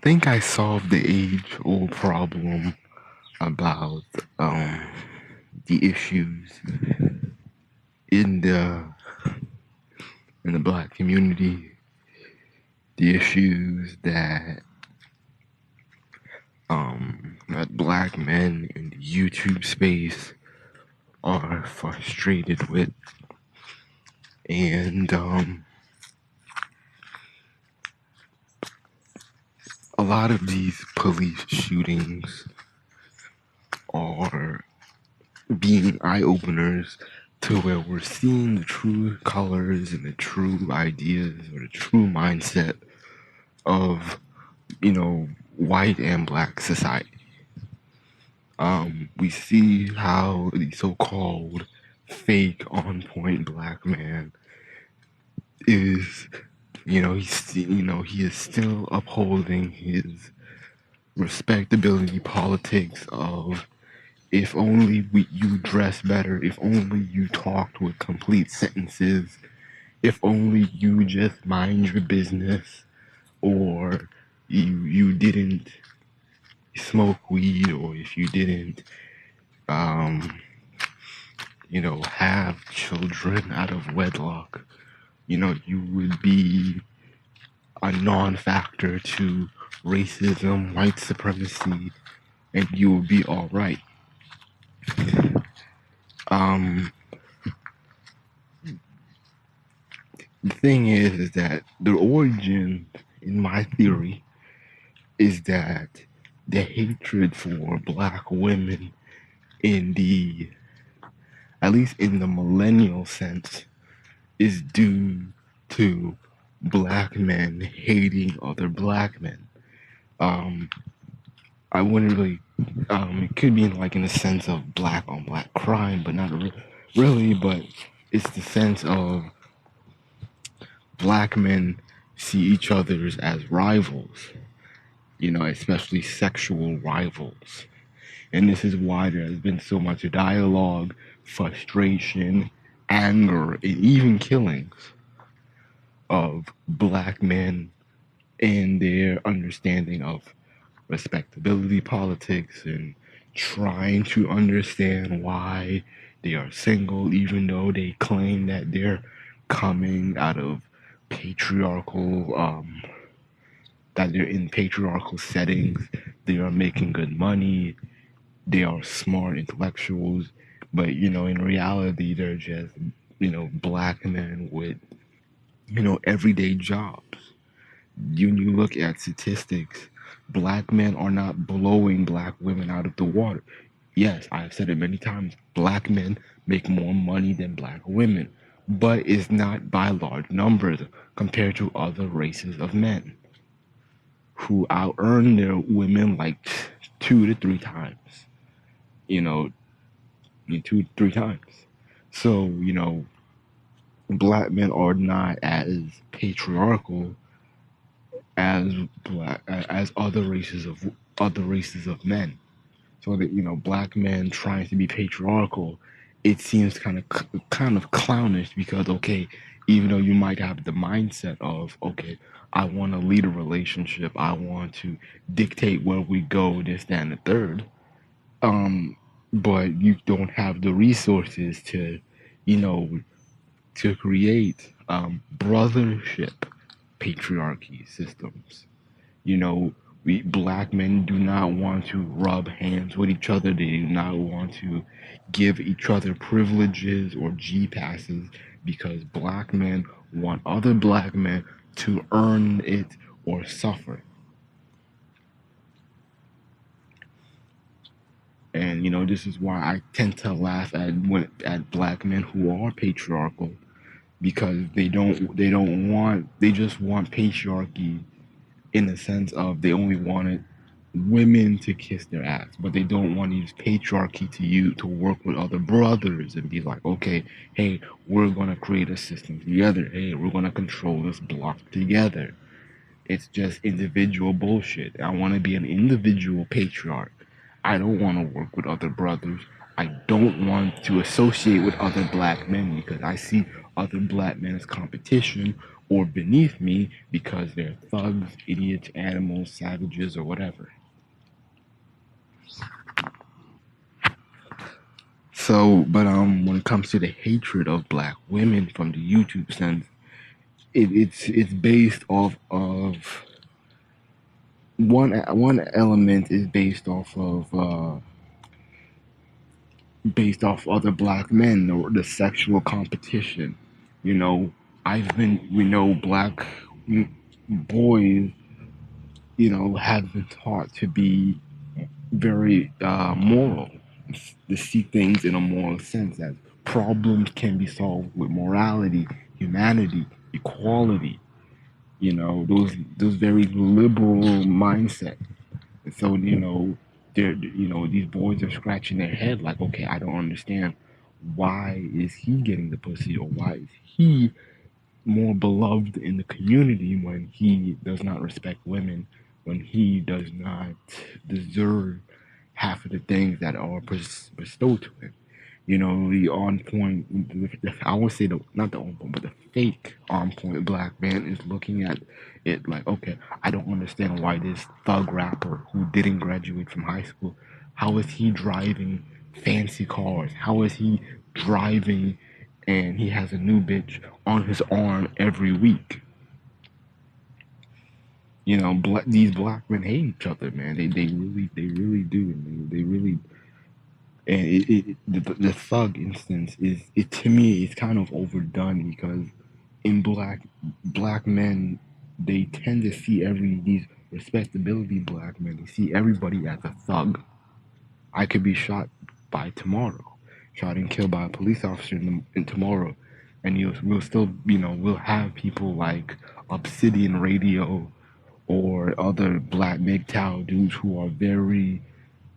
think I solved the age-old problem about um, the issues in the black community, the issues that black men in the YouTube space are frustrated with, and a lot of these police shootings are being eye openers to where we're seeing the true colors and the true ideas or the true mindset of, white and black society. We see how the so-called fake on point black man is, he is still upholding his respectability politics of if only you dress better, if only you talked with complete sentences, if only you just mind your business, or you didn't smoke weed, or if you didn't, um, have children out of wedlock, you would be a non-factor to racism, white supremacy, and you would be all right. Um, the thing is that the origin, in my theory, is that the hatred for black women in the, at least in the millennial sense, is due to black men hating other black men. I wouldn't really, it could be like in the sense of black on black crime, but not really, but it's the sense of black men see each other as rivals, especially sexual rivals. And this is why there has been so much dialogue, frustration, anger, and even killings of black men and their understanding of respectability politics and trying to understand why they are single, even though they claim that they're coming out of patriarchal, that they're in patriarchal settings, they are making good money, they are smart intellectuals, but in reality, they're just black men with everyday jobs. You look at statistics, black men are not blowing black women out of the water. Yes, I've said it many times. Black men make more money than black women, but it's not by large numbers compared to other races of men who out earn their women like 2 to 3 times. You know, 2 to 3 times. So, black men are not as patriarchal as as other races of men. So that black men trying to be patriarchal, it seems kind of clownish because okay, even though you might have the mindset of okay, I want to lead a relationship, I want to dictate where we go, this, that, and the third. Um, but you don't have the resources you know, to create brothership patriarchy systems. You know, we black men do not want to rub hands with each other. They do not want to give each other privileges or G passes because black men want other black men to earn it or suffer. And this is why I tend to laugh at black men who are patriarchal because they just want patriarchy in the sense of they only wanted women to kiss their ass, but they don't want to use patriarchy to work with other brothers and be like, okay, hey, we're gonna create a system together. Hey, we're gonna control this block together. It's just individual bullshit. I want to be an individual patriarch. I don't want to work with other brothers. I don't want to associate with other black men because I see other black men as competition or beneath me because they're thugs, idiots, animals, savages, or whatever. So, but when it comes to the hatred of black women from the YouTube sense, it's based off of one element is based off other black men or the sexual competition. You know, we know black boys, have been taught to be very moral, to see things in a moral sense, that problems can be solved with morality, humanity, equality. Those very liberal mindset. And so these boys are scratching their head like, okay, I don't understand, why is he getting the pussy, or why is he more beloved in the community when he does not respect women, when he does not deserve half of the things that are bestowed to him. The on point, I won't say not the on point, but the fake on point black man is looking at it like, okay, I don't understand why this thug rapper who didn't graduate from high school, how is he driving fancy cars? How is he driving and he has a new bitch on his arm every week? These black men hate each other, man. They really do. And they really, and the thug instance is, it to me, it's kind of overdone, because in black men, they tend to see these respectability black men, they see everybody as a thug. I could be shot by tomorrow, shot and killed by a police officer in tomorrow, and we'll still, we'll have people like Obsidian Radio or other black MGTOW dudes who are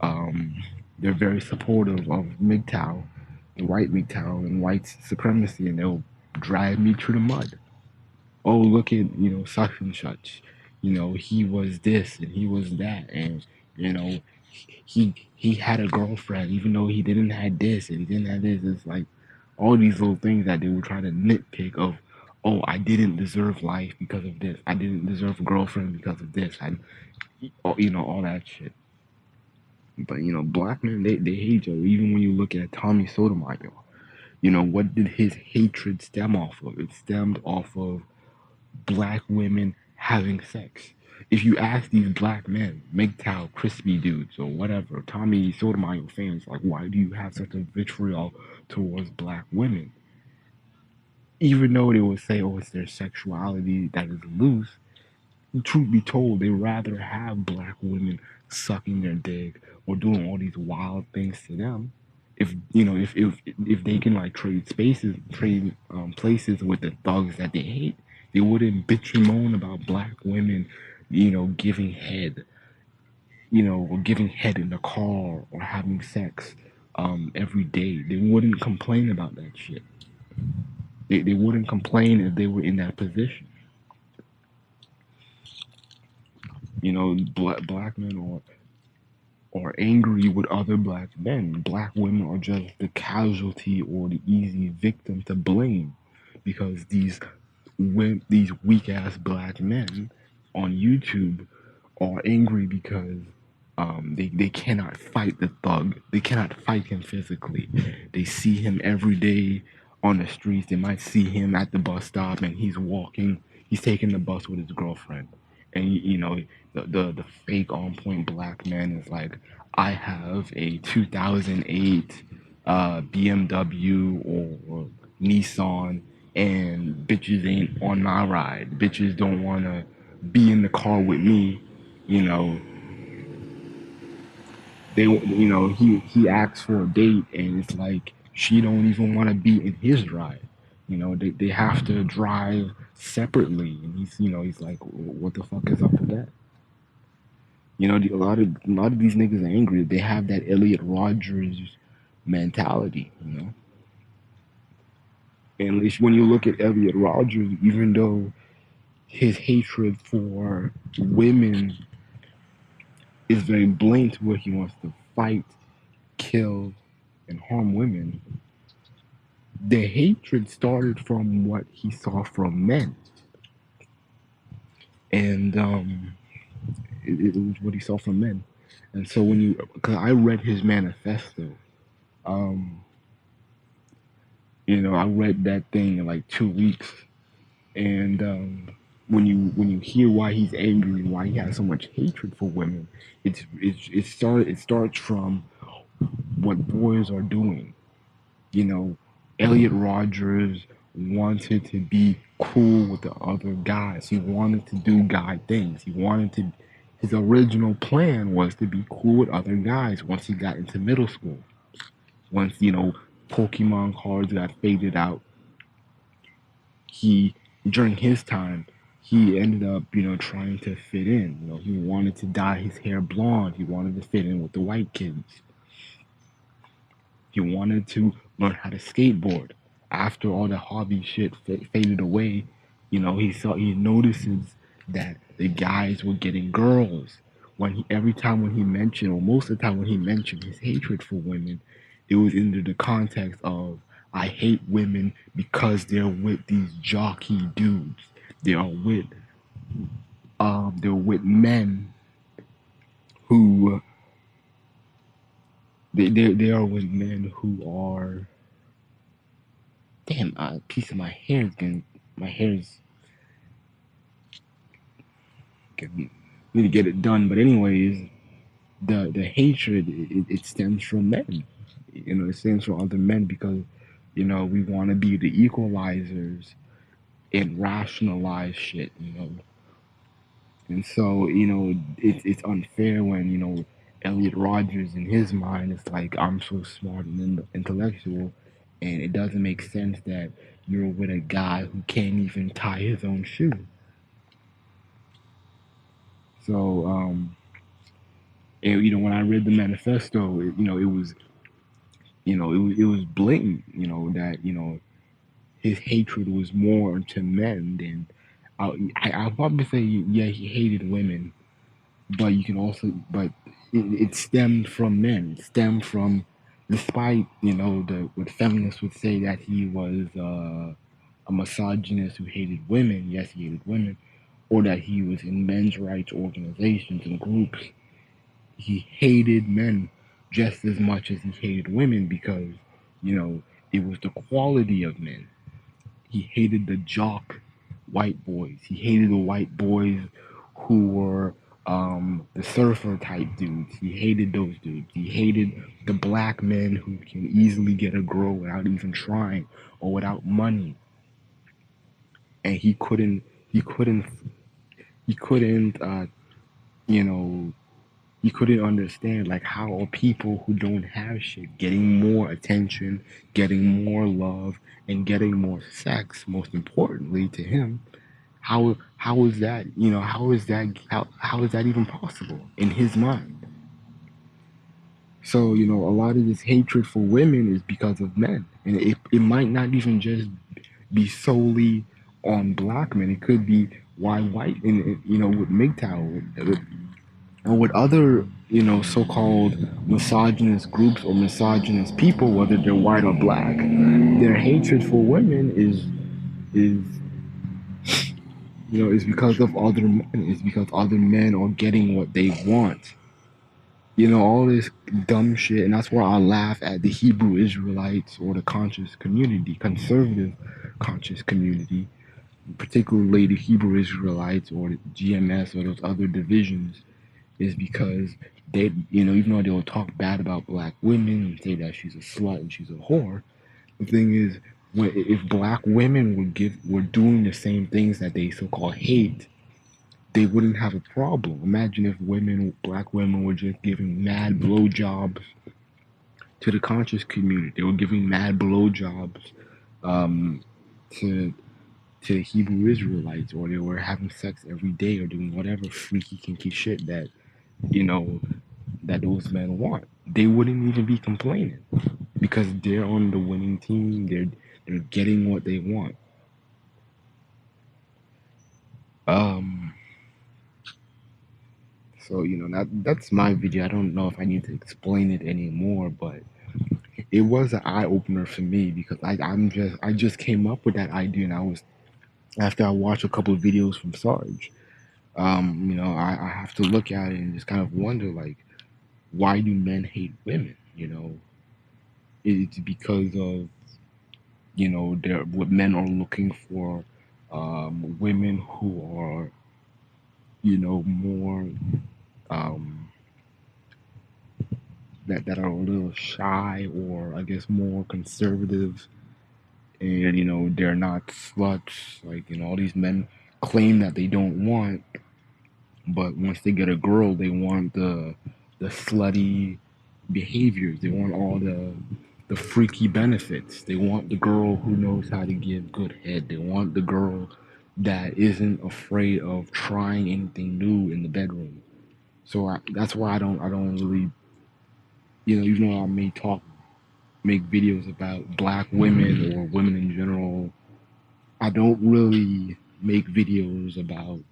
um, they're very supportive of MGTOW, the white MGTOW and white supremacy, and they'll drag me through the mud. Oh, look at, such and such. He was this and he was that, and he had a girlfriend even though he didn't have this and he didn't have this. It's like all these little things that they were trying to nitpick of. Oh, I didn't deserve life because of this. I didn't deserve a girlfriend because of this. All that shit. But black men, they hate each other. Even when you look at Tommy Sotomayor, what did his hatred stem off of? It stemmed off of black women having sex. If you ask these black men, MGTOW, crispy dudes, or whatever, Tommy Sotomayor fans, like, why do you have such a vitriol towards black women? Even though they would say, oh, it's their sexuality that is loose, truth be told, they rather have black women sucking their dick or doing all these wild things to them. If they can like trade places with the thugs that they hate, they wouldn't bitch and moan about black women, giving head, or giving head in the car or having sex every day. They wouldn't complain about that shit. They wouldn't complain if they were in that position. Black men are angry with other black men. Black women are just the casualty or the easy victim to blame, because these weak ass black men on YouTube are angry because they cannot fight the thug. They cannot fight him physically. They see him every day on the streets. They might see him at the bus stop and he's taking the bus with his girlfriend. And the fake on point black man is like, I have a 2008 BMW or Nissan, and bitches ain't on my ride. Bitches don't want to be in the car with me. You know, he asks for a date, and it's like she don't even want to be in his ride. They have to drive separately, and he's like, what the fuck is up with that? A lot of these niggas are angry. They have that Elliot Rodgers mentality. And at least when you look at Elliot Rodgers, even though his hatred for women is very blatant, where he wants to fight, kill, and harm women, the hatred started from what he saw from men. and it was what he saw from men. And so when you, because I read his manifesto, um, I read that thing in like 2 weeks, and when you hear why he's angry, why he has so much hatred for women, it starts from what boys are doing. Elliot Rodgers wanted to be cool with the other guys. He wanted to do guy things. His original plan was to be cool with other guys once he got into middle school. Once, Pokemon cards got faded out, he, during his time, he ended up, trying to fit in. He wanted to dye his hair blonde. He wanted to fit in with the white kids. He wanted to learn how to skateboard. After all the hobby shit faded away, he notices that the guys were getting girls. Every time when he mentioned, or most of the time when he mentioned his hatred for women, it was into the context of, I hate women because they're with these jockey dudes. They are with they're with men who they are with men who are, damn, a piece of my hair is getting, my hair is getting, need to get it done. But anyways, the hatred, it stems from men. It stems from other men because, we want to be the equalizers and rationalize shit, And so, it's unfair when, Elliot Rodgers in his mind is like, I'm so smart and intellectual, and it doesn't make sense that you're with a guy who can't even tie his own shoe. So, when I read the manifesto, it was, it was blatant, that, his hatred was more to men than, I'll probably say, yeah, he hated women, but you can also, but it stemmed from men. It stemmed from, despite, what feminists would say that he was a misogynist who hated women. Yes, he hated women, or that he was in men's rights organizations and groups. He hated men just as much as he hated women because, it was the quality of men. He hated the jock white boys. He hated the white boys who were the surfer type dudes. He hated those dudes. He hated the black men who can easily get a girl without even trying or without money. And he couldn't, he couldn't understand, like, how are people who don't have shit getting more attention, getting more love, and getting more sex, most importantly to him. How is that, how is that even possible in his mind? So, a lot of this hatred for women is because of men. And it might not even just be solely on black men. It could be why white, and with MGTOW, or with other, so-called misogynist groups or misogynist people, whether they're white or black, their hatred for women is is because of other men. It's because other men are getting what they want. All this dumb shit, and that's where I laugh at the Hebrew Israelites or the conscious community, conservative conscious community, particularly the Hebrew Israelites or the GMS or those other divisions, is because they, even though they'll talk bad about black women and say that she's a slut and she's a whore, the thing is, if black women were doing the same things that they so-called hate, they wouldn't have a problem. Imagine if black women were just giving mad blowjobs to the conscious community. They were giving mad blowjobs to the Hebrew Israelites, or they were having sex every day, or doing whatever freaky kinky shit that that those men want. They wouldn't even be complaining because they're on the winning team. They're getting what they want. So that's my video. I don't know if I need to explain it anymore, but it was an eye opener for me because I just came up with that idea, and I was, after I watched a couple of videos from Sarge, I have to look at it and just kind of wonder, like, why do men hate women? It's because of, they're what men are looking for, women who are, more, um, that are a little shy, or I guess more conservative, and they're not sluts. Like, all these men claim that they don't want, but once they get a girl, they want the slutty behaviors. They want all the freaky benefits. They want the girl who knows how to give good head. They want the girl that isn't afraid of trying anything new in the bedroom. So that's why I don't really, even though I may make videos about black women or women in general, I don't really make videos about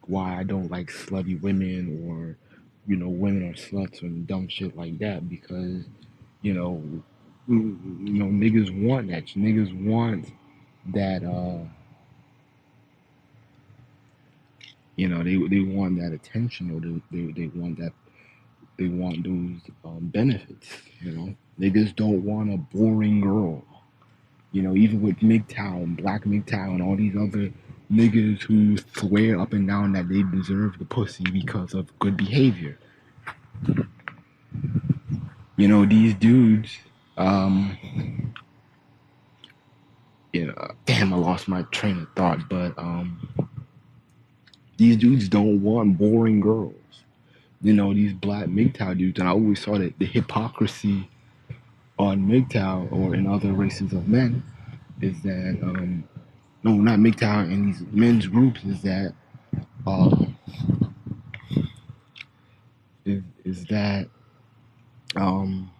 why I don't like slutty women, or women are sluts and dumb shit like that, because you know niggas want that. Niggas want that. They want that attention, or they want that. They want those benefits. Niggas don't want a boring girl. Even with MGTOW and Black MGTOW and all these other niggas who swear up and down that they deserve the pussy because of good behavior. These dudes, damn, I lost my train of thought, but these dudes don't want boring girls. These Black MGTOW dudes, and I always saw that the hypocrisy on MGTOW or in other races of men is that, no, not MGTOW, in these men's groups, is that, um, is that, um,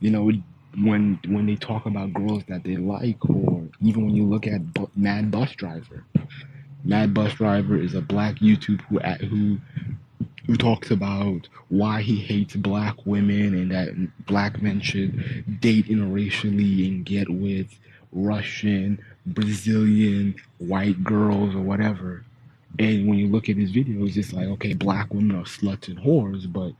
you know, when they talk about girls that they like, or even when you look at Mad Bus Driver. Mad Bus Driver is a black YouTube who talks about why he hates black women, and that black men should date interracially and get with Russian, Brazilian, white girls or whatever. And when you look at his videos, it's like, okay, black women are sluts and whores, but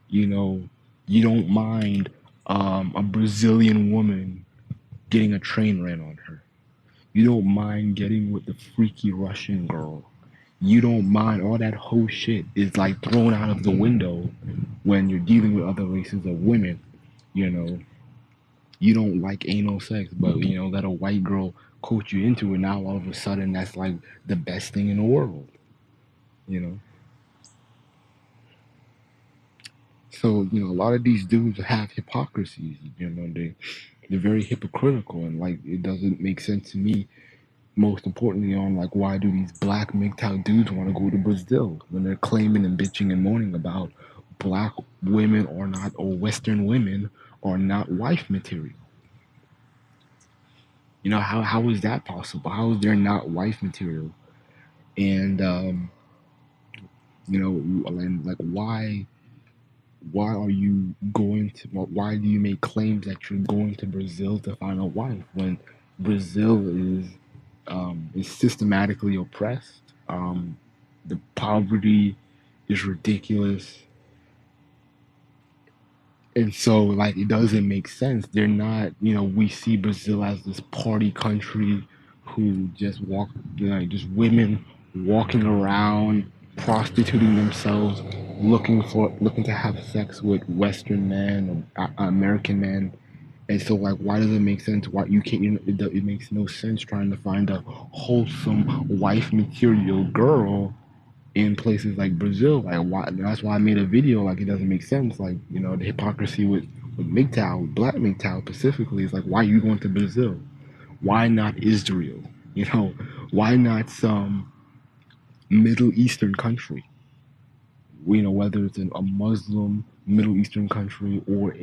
you know, you don't mind a Brazilian woman getting a train ran on her. You don't mind getting with the freaky Russian girl. You don't mind all that whole shit is like thrown out of the window when you're dealing with other races of women. You know, you don't like anal sex, but let a white girl coach you into it. Now all of a sudden, that's like the best thing in the world. You know, so a lot of these dudes have hypocrisies. They're very hypocritical, and like it doesn't make sense to me. Most importantly, on like, why do these black MGTOW dudes want to go to Brazil when they're claiming and bitching and moaning about black women or not, or Western women are not wife material? How is that possible? How is there not wife material? And and like, why are you going to? Why do you make claims that you're going to Brazil to find a wife when Brazil is systematically oppressed? The poverty is ridiculous, and so like it doesn't make sense. They're not. We see Brazil as this party country who just just women walking around prostituting themselves, looking to have sex with Western men or American men. And so, like, why does it make sense? Why you can't? It makes no sense trying to find a wholesome wife material girl in places like Brazil. Like, why? That's why I made a video. Like, it doesn't make sense. Like, the hypocrisy with MGTOW, with Black MGTOW specifically, is like, why are you going to Brazil? Why not Israel? Why not some Middle Eastern country? Whether it's a Muslim Middle Eastern country, or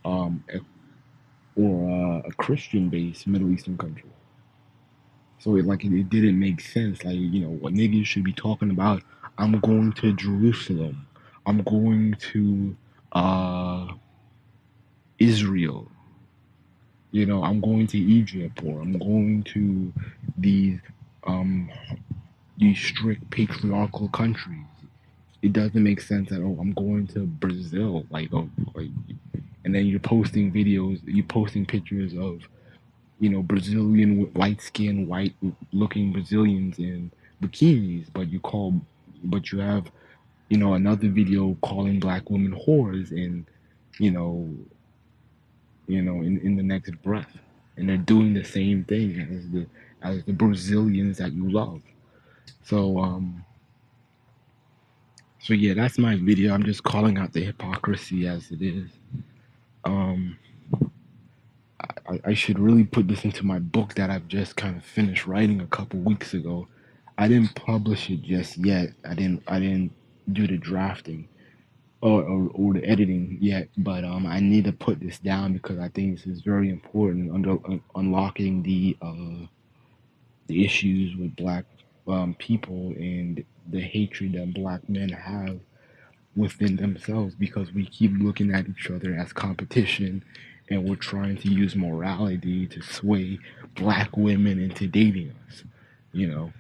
um, a a Christian-based Middle Eastern country. So it didn't make sense. Like, what niggas should be talking about. I'm going to Jerusalem. I'm going to uh, Israel. I'm going to Egypt, or I'm going to these um, these strict patriarchal countries. It doesn't make sense that, oh, I'm going to Brazil, like, oh, like, and then you're posting videos, you're posting pictures of, Brazilian light skinned, white looking Brazilians in bikinis, but you have, another video calling black women whores, and you know, in the next breath, and they're doing the same thing as the Brazilians that you love. So so yeah, that's my video. I'm just calling out the hypocrisy as it is. Um, I should really put this into my book that I've just kind of finished writing a couple weeks ago. I didn't publish it just yet. I didn't do the drafting or the editing yet, but I need to put this down because I think this is very important under unlocking the issues with black people and the hatred that black men have within themselves, because we keep looking at each other as competition, and we're trying to use morality to sway black women into dating us, you know.